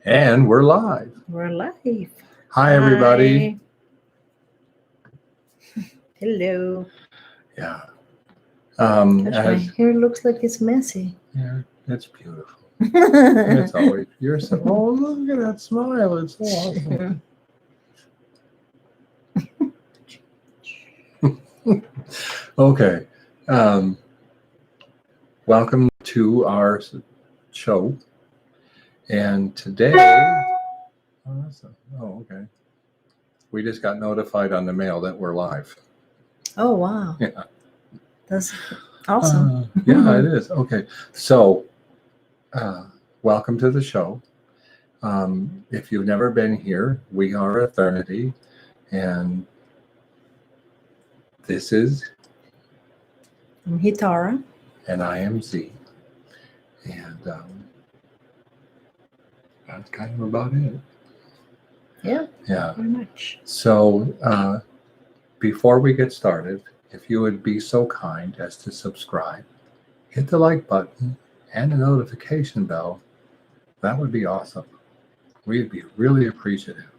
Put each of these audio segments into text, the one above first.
And we're live. We're live. Hi, everybody. Hello. Yeah. Gosh, my As hair looks like it's messy. yeah, it's beautiful. It's always you're so. Oh, look at that smile! It's so awesome. Okay. Welcome to our show, and today. Okay. We just got notified on the mail that we're live. Oh, wow. Yeah. That's awesome. Yeah, it is. Okay. So, welcome to the show. If you've never been here, we are Eternity, and this is, I'm Hitara. and I am Z. And that's kind of about it. Yeah. Yeah. Very much. So, before we get started, if you would be so kind as to subscribe, hit the like button and the notification bell, that would be awesome. We'd be really appreciative.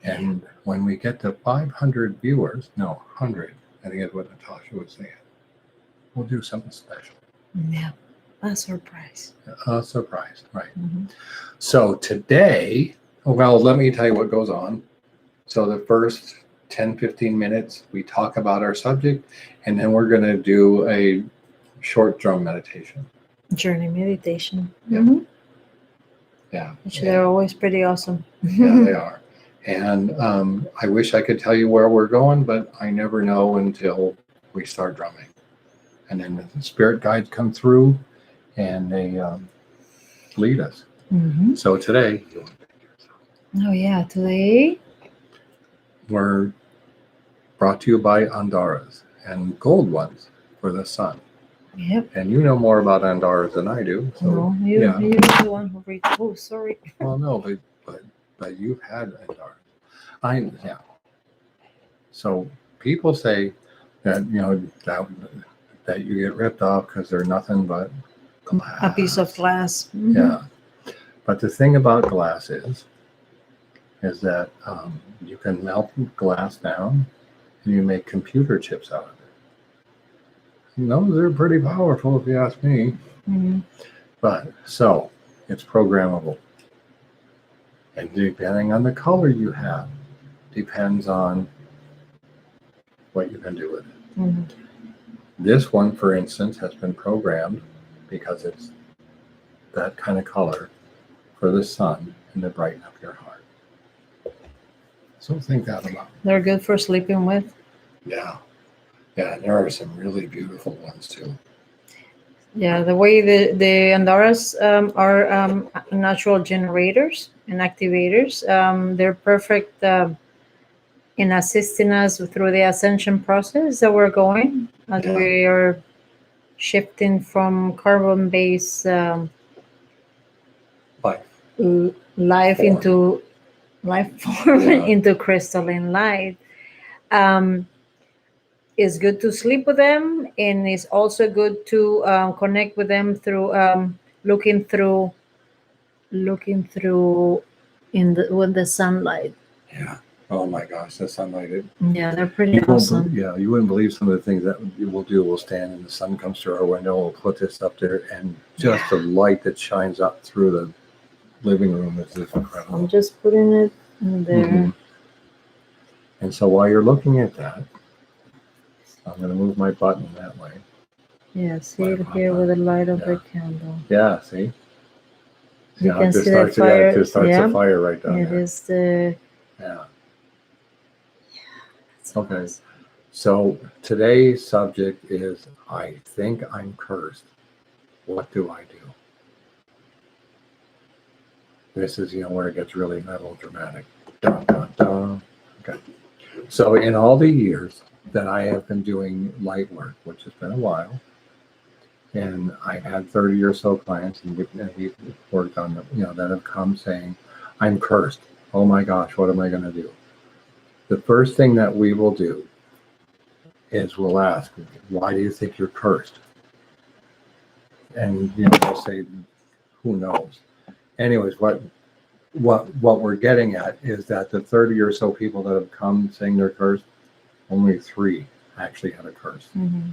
And when we get to 500 viewers, 100, I think is what Natasha was saying, we'll do something special. Yeah. A surprise. A surprise, right. Mm-hmm. So today, well, let me tell you what goes on. So the first 10, 15 minutes, we talk about our subject, and then we're going to do a short drum meditation. Journey meditation. Yeah. Mm-hmm. Yeah. Which they're always pretty awesome. Yeah, they are. And I wish I could tell you where we're going, but I never know until we start drumming. And then the spirit guides come through and they lead us. Mm-hmm. So today, Oh, yeah. Today, we're brought to you by Andaras and gold ones for the sun. yep. And you know more about Andaras than I do. So, No, you're the one who reads. Oh, sorry. Well, no, but you've had Andaras. Yeah. So people say that, that you get ripped off because they're nothing but glass. A piece of glass. Mm-hmm. Yeah. But the thing about glass is that you can melt glass down and you make computer chips out of it. And those are pretty powerful if you ask me. Mm-hmm. But so it's programmable. And depending on the color you have, depends on what you can do with it. Mm-hmm. This one, for instance, has been programmed because it's that kind of color for the sun and to brighten up your heart. So think that about it. They're good for sleeping with. Yeah. Yeah, and there are some really beautiful ones too. Yeah, the way the Andaras are natural generators and activators. They're perfect in assisting us through the ascension process that we're going as we are shifting from carbon-based life form. into life form into crystalline light. It's good to sleep with them, and it's also good to connect with them through looking through with the sunlight. Yeah. Oh my gosh, the sunlight. Yeah, they're pretty awesome. You wouldn't believe some of the things that we'll do. We'll stand and the sun comes through our window. We'll put this up there, and just the light that shines up through the living room is just incredible. I'm just putting it in there. Mm-hmm. And so while you're looking at that, I'm going to move my button that way. Yeah, see it here with the light of the candle. Yeah, see? You can see the fire. It just starts a fire right down there. It is the... Yeah. Okay. Awesome. So today's subject is, I think I'm cursed. What do I do? This is, where it gets really melodramatic. Dun, dun, dun. Okay. So in all the years that I have been doing light work, which has been a while, and I've had 30 or so clients, and we've worked on them, that have come saying, I'm cursed. Oh my gosh, what am I going to do? The first thing that we will do is we'll ask, why do you think you're cursed? And, they'll say, who knows? Anyways, what we're getting at is that the 30 or so people that have come saying they're cursed, only 3 actually had a curse. Mm-hmm.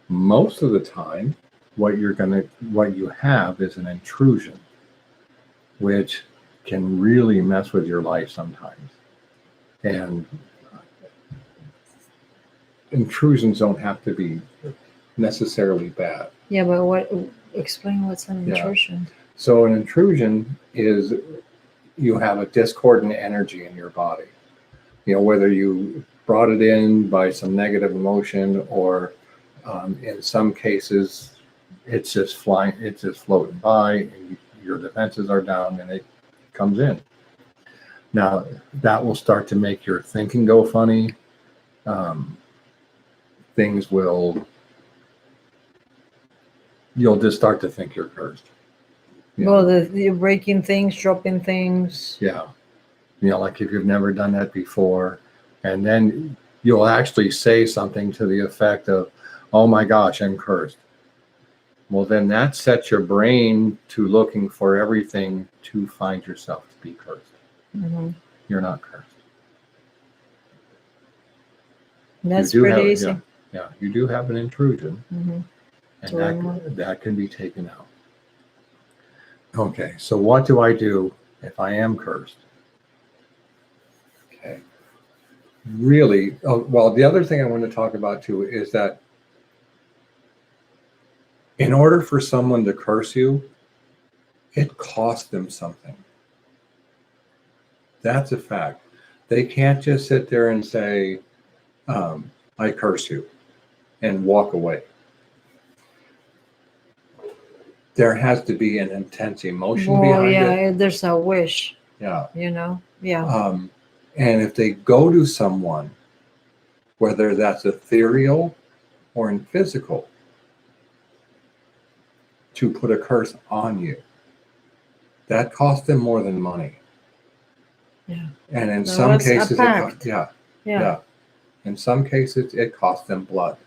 Most of the time, what you have is an intrusion, which can really mess with your life sometimes. And intrusions don't have to be necessarily bad. Yeah, but what? Explain what's an Yeah. intrusion. So an intrusion is you have a discordant energy in your body. Whether you brought it in by some negative emotion or in some cases it's just flying, it's just floating by and your defenses are down and it comes in. Now that will start to make your thinking go funny. Things you'll just start to think you're cursed. Well, the breaking things, dropping things. Yeah. Like if you've never done that before, and then you'll actually say something to the effect of, oh my gosh, I'm cursed. Well, then that sets your brain to looking for everything to find yourself to be cursed. Mm-hmm. You're not cursed. That's pretty easy. Yeah, you do have an intrusion, Mm-hmm. and that can be taken out. Okay, so what do I do if I am cursed? Okay. Really, well, the other thing I want to talk about too is that in order for someone to curse you, it costs them something. That's a fact. They can't just sit there and say, I curse you, and walk away. There has to be an intense emotion behind it. There's a wish. Yeah. Yeah. And if they go to someone, whether that's ethereal or in physical, to put a curse on you, that costs them more than money. Yeah. And in some cases, Yeah. In some cases, it costs them blood.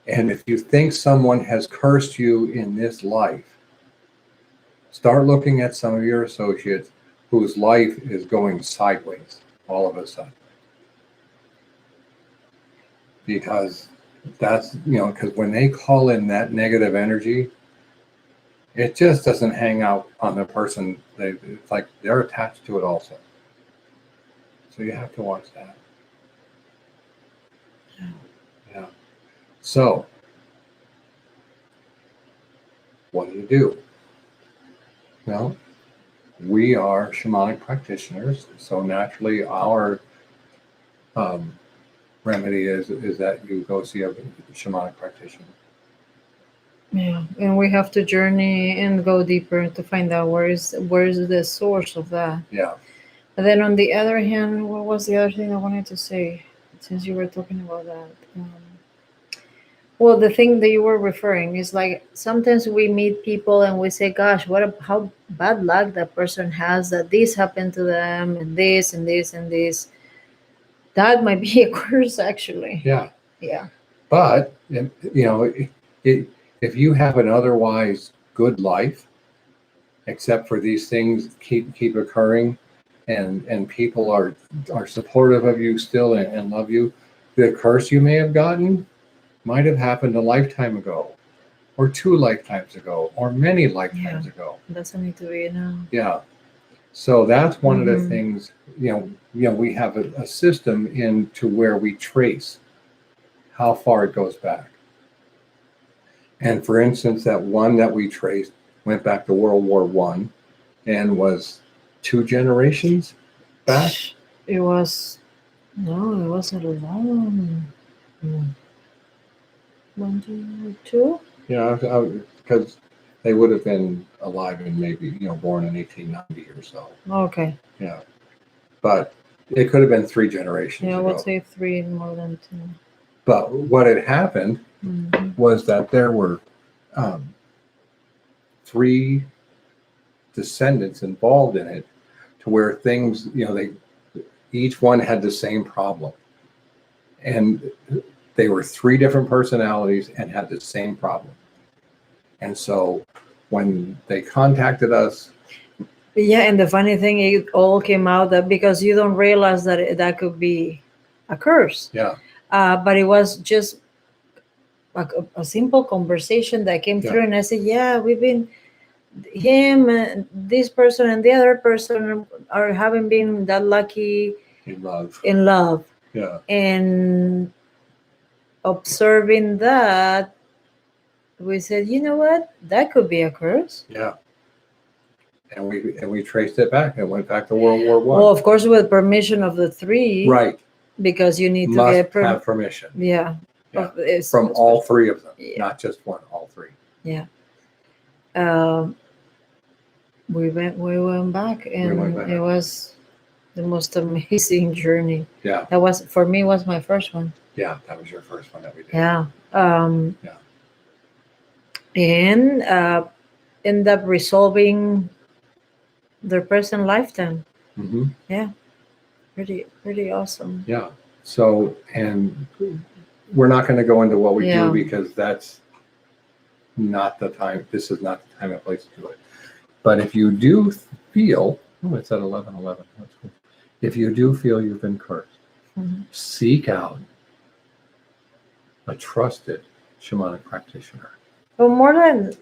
And if you think someone has cursed you in this life, start looking at some of your associates whose life is going sideways all of a sudden. Because that's, because when they call in that negative energy, it just doesn't hang out on the person. It's like they're attached to it also. So you have to watch that. Yeah. So, what do? Well, we are shamanic practitioners, so naturally our remedy is that you go see a shamanic practitioner. Yeah, and we have to journey and go deeper to find out where is the source of that. Yeah. And then on the other hand, what was the other thing I wanted to say? Since you were talking about that. Well, the thing that you were referring is like sometimes we meet people and we say, "Gosh, how bad luck that person has that this happened to them and this and this and this." That might be a curse, actually. Yeah. Yeah. But if you have an otherwise good life, except for these things keep occurring, and people are supportive of you still and love you, the curse you may have gotten might have happened a lifetime ago, or 2 lifetimes ago, or many lifetimes ago. Doesn't need to be now. Yeah. So that's one of the things, we have a system into where we trace how far it goes back. And for instance, that one that we traced went back to World War I and was 2 generations back. It was a long 1, 2. Yeah, because they would have been alive and maybe, born in 1890 or so. Okay. Yeah. But it could have been 3 generations Yeah, I ago. would say 3 more than 2. But what had happened was that there were 3 descendants involved in it, to where things, each one had the same problem. And they were 3 different personalities and had the same problem. And so when they contacted us, Yeah, and the funny thing, it all came out that because you don't realize that that could be a curse, Yeah. but it was just a simple conversation that came Yeah. through, and I said, "Yeah, we've been him and this person and the other person are haven't been that lucky In love. in love." Yeah. And observing that, we said, "You know what? That could be a curse." Yeah. And we traced it back. It went back to World War Well, One. of course, with permission of the three, Right. because you need to Must get have permission. yeah, Yeah. it's From all three of them, Yeah. not just one. All three. Yeah. Um, we went back, and went back. it was the most amazing journey. Yeah. That was for me was my first one. Yeah. That was your first one that we did. Yeah. Yeah. And end up resolving their present lifetime. Mm-hmm. Yeah. Pretty awesome. Yeah. So, and we're not going to go into what we Yeah. do because that's not the time. This is not the time and place to do it. But if you do feel, oh, it's at 11:11. That's cool. If you do feel you've been cursed, seek out a trusted shamanic practitioner. But more than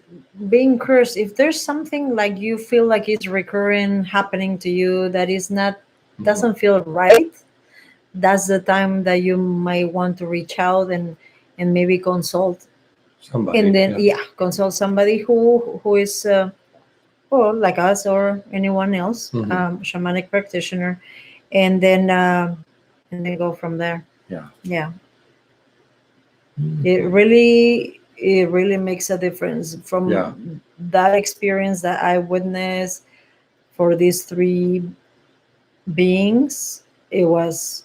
being cursed, if there's something like you feel like it's recurring happening to you that is not doesn't feel right, that's the time that you might want to reach out and maybe consult. Somebody. And then consult somebody who is well, like us or anyone else, shamanic practitioner, and then go from there. Yeah. Yeah. It really makes a difference from that experience that I witnessed for these three beings. It was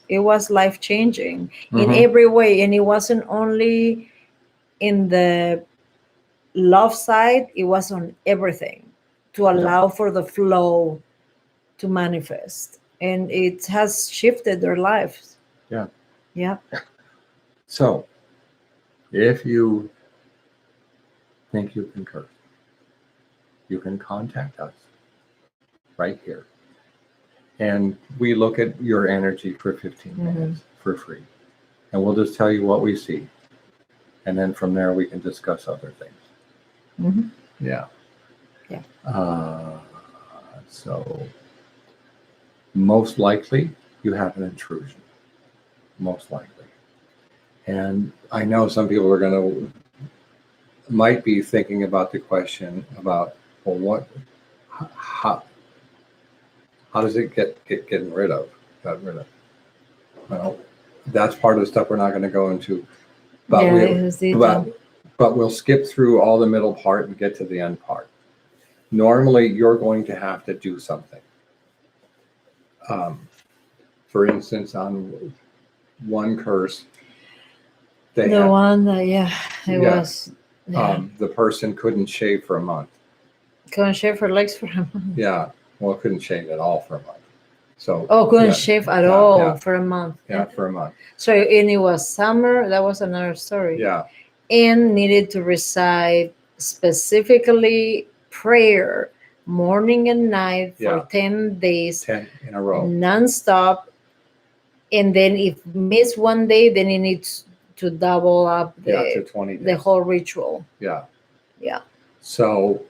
life changing in every way, and it wasn't only in the love side, it was on everything to allow for the flow to manifest, and it has shifted their lives. Yeah. So, if you think you can curse, you can contact us right here. And we look at your energy for 15 minutes for free. And we'll just tell you what we see. And then from there, we can discuss other things. Yeah. So, most likely, you have an intrusion. Most likely. And I know some people are might be thinking about the question about, well, how does it get gotten rid of? Well, that's part of the stuff we're not going to go into. But but we'll skip through all the middle part and get to the end part. Normally, you're going to have to do something. For instance, on one curse, was. The person couldn't shave for a month. Couldn't shave her legs for a month. Yeah, well, couldn't shave at all for a month. So. Couldn't shave at all for a month. Yeah, for a month. So, and it was summer. That was another story. Yeah. And needed to recite specifically prayer morning and night for 10 days. 10 in a row. Nonstop. And then if miss one day, then he needs to double up to 20 days. The whole ritual. Yeah. Yeah. So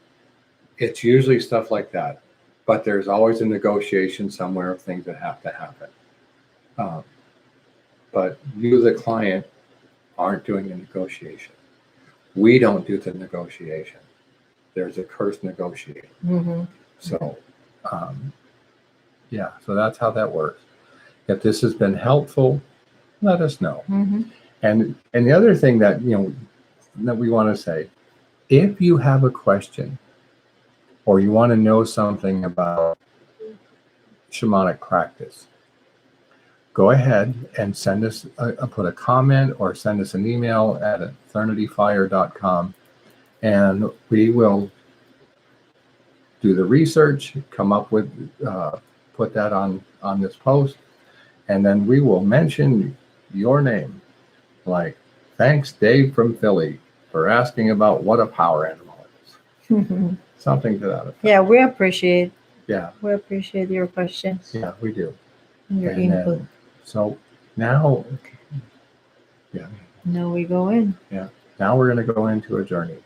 it's usually stuff like that. But there's always a negotiation somewhere of things that have to happen. But you, the client, aren't doing the negotiation. We don't do the negotiation. There's a curse negotiator. So, so that's how that works. If this has been helpful, let us know. And the other thing that that we want to say, if you have a question or you want to know something about shamanic practice, go ahead and send us put a comment or send us an email at eternityfire.com, and we will do the research, come up with, put that on this post, and then we will mention your name. Like, thanks, Dave from Philly, for asking about what a power animal is. Something to that effect. Yeah, we appreciate Yeah, We appreciate your questions yeah, we do. and your And input. so now, yeah, Now we go in. now we're going to go into a journey.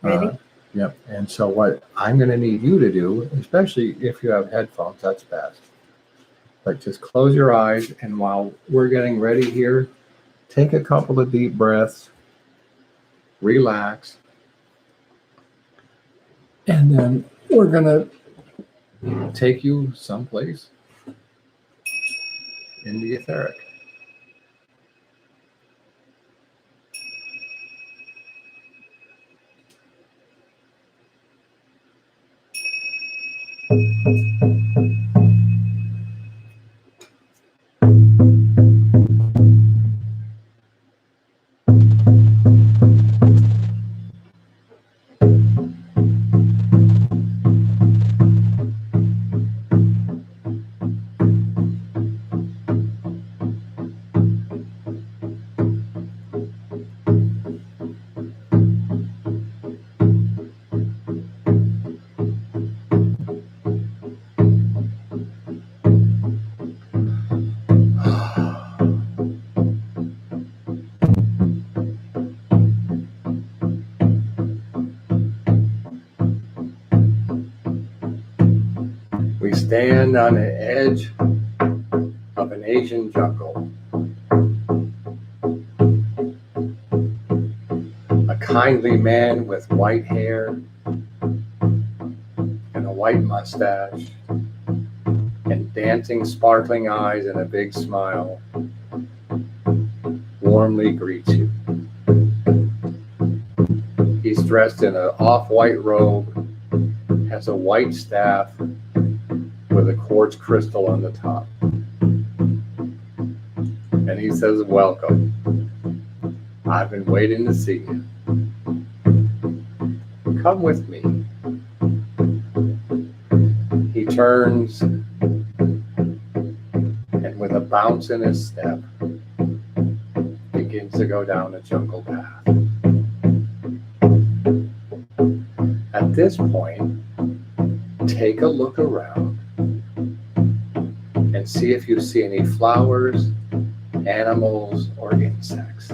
Ready? Yep. And so what I'm going to need you to do, especially if you have headphones, that's best. But just close your eyes, and while we're getting ready here, take a couple of deep breaths, relax, and then we're going to take you someplace in the etheric. We stand on the edge of an Asian jungle. A kindly man with white hair and a white mustache and dancing, sparkling eyes and a big smile warmly greets you. He's dressed in an off-white robe, has a white staff with a quartz crystal on the top. And he says, "Welcome. I've been waiting to see you. Come with me." He turns and with a bounce in his step begins to go down a jungle path. At this point, take a look around and see if you see any flowers, animals, or insects.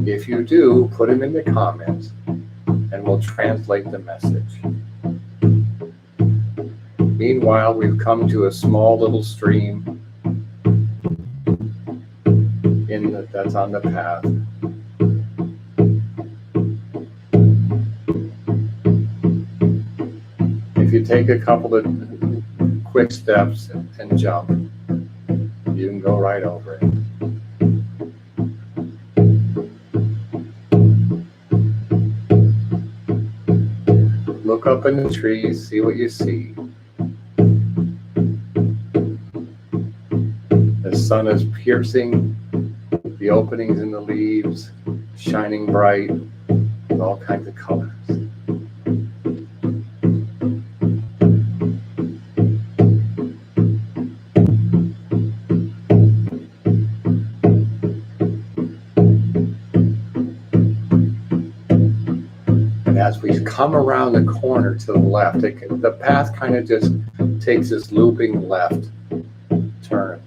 If you do, put them in the comments and we'll translate the message. Meanwhile, we've come to a small little stream that's on the path. If you take a couple of quick steps and jump, you can go right over it. Look up in the trees, see what you see. The sun is piercing the openings in the leaves, shining bright with all kinds of colors. And as we come around the corner to the left, the path kind of just takes this looping left turn.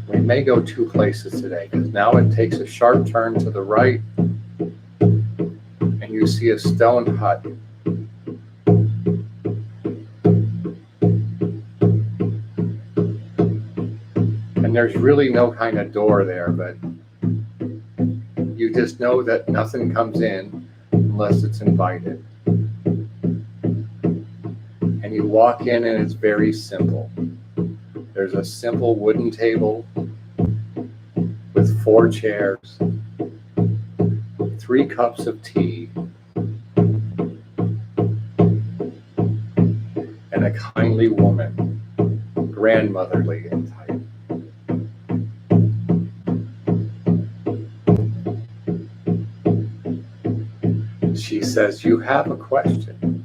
We may go two places today because now it takes a sharp turn to the right and you see a stone hut. And there's really no kind of door there, but you just know that nothing comes in unless it's invited. And you walk in and it's very simple. There's a simple wooden table with 4 chairs, 3 cups of tea, and a kindly woman, grandmotherly in type. She says, "You have a question."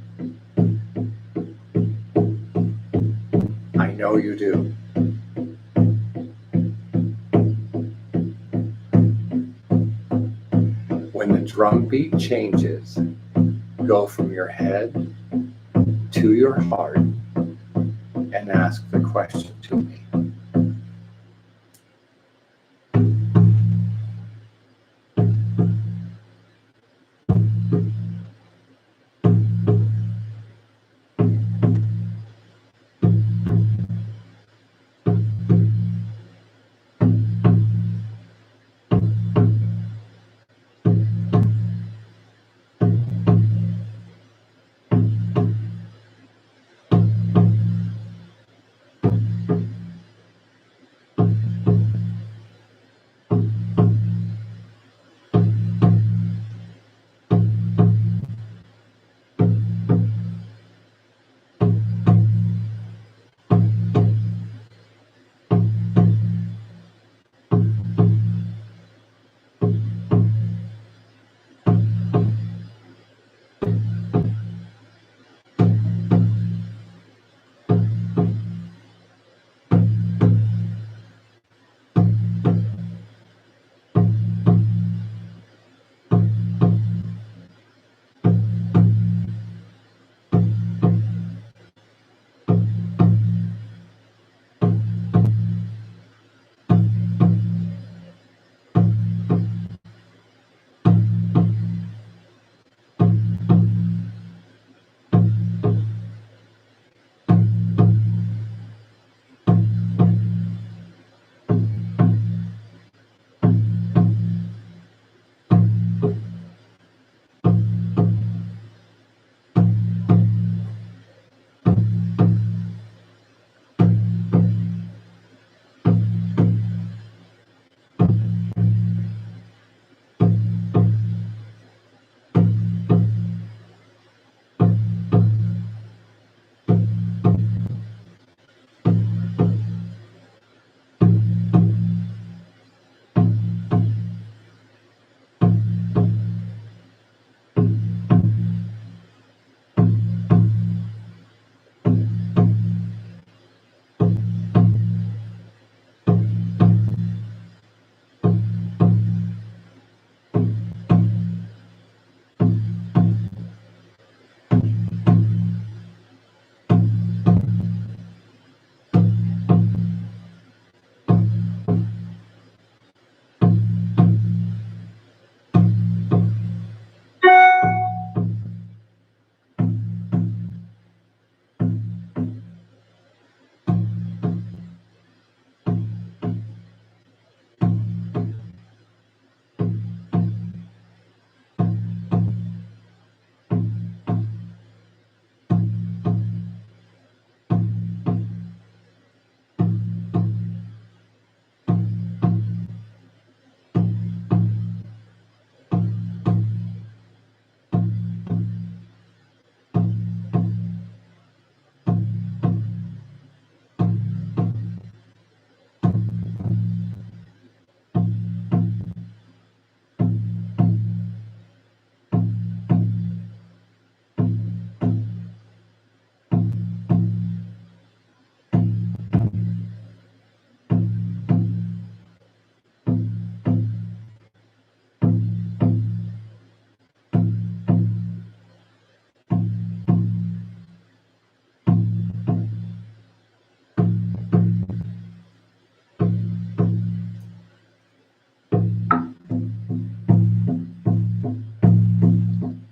"I know you do." When the drum beat changes go from your head to your heart and ask the question to me.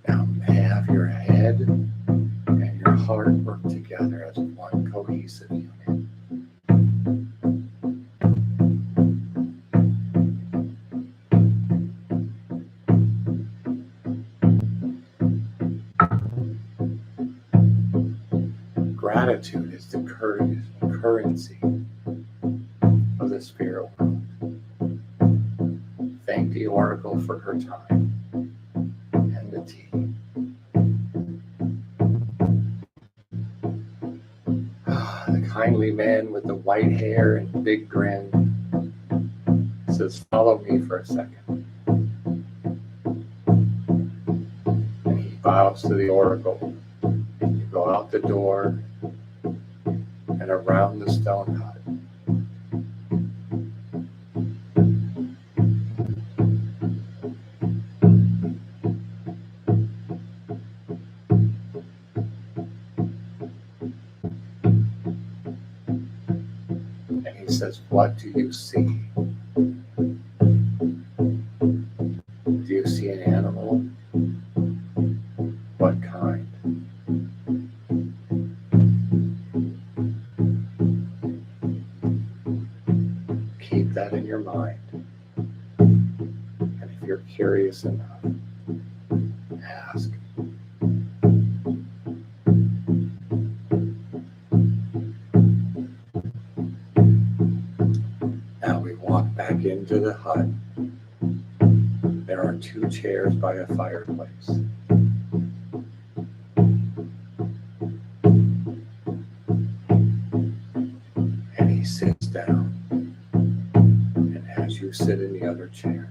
Now have your head and your heart work together as one cohesive unit. Gratitude is the currency of the spirit world. Thank the oracle for her time and the tea. The kindly man with the white hair and big grin says, "Follow me for a second." And he bows to the oracle. And you go out the door and around the stone hut. says, what do you see? Do you see an animal? What kind? Keep that in your mind. And if you're curious enough, ask. Now we walk back into the hut. There are 2 chairs by a fireplace. And he sits down and has you sit in the other chair.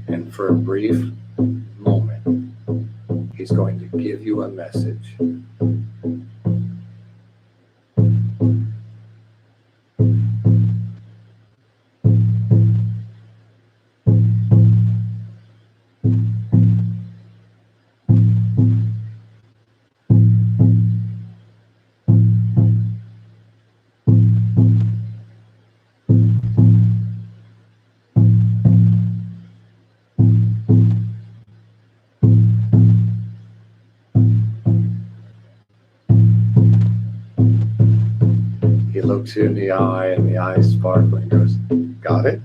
And for a brief moment, he's going to give you a message. He looks you in the eye, and the eyes sparkling, and goes, got it?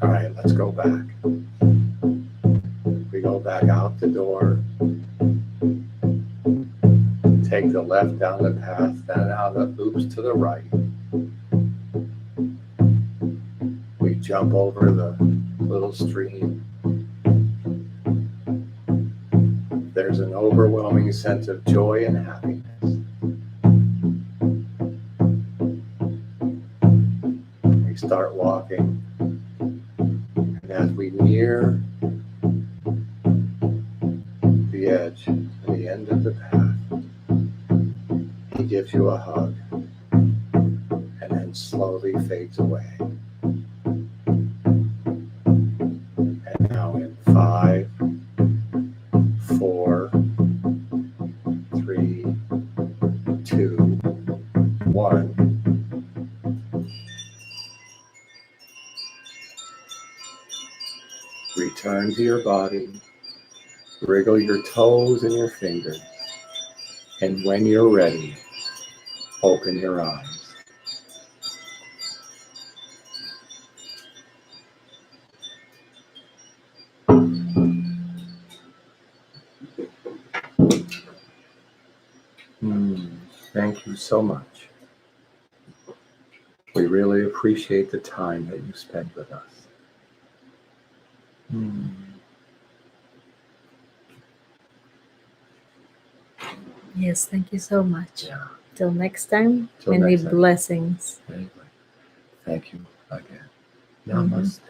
All right, let's go back. We go back out the door, take the left down the path, then out the loops to the right. We jump over the little stream. There's an overwhelming sense of joy and happiness. We start walking, and as we near the edge and the end of the path, he gives you a hug and then slowly fades away. And now in 5, 4, 3, 2, 1. Return to your body. Wriggle your toes and your fingers. And when you're ready, open your eyes. Thank you so much. We really appreciate the time that you spent with us. Yes, thank you so much. Yeah. Till next time, Till many next time. blessings. Anyway, thank you again. Namaste.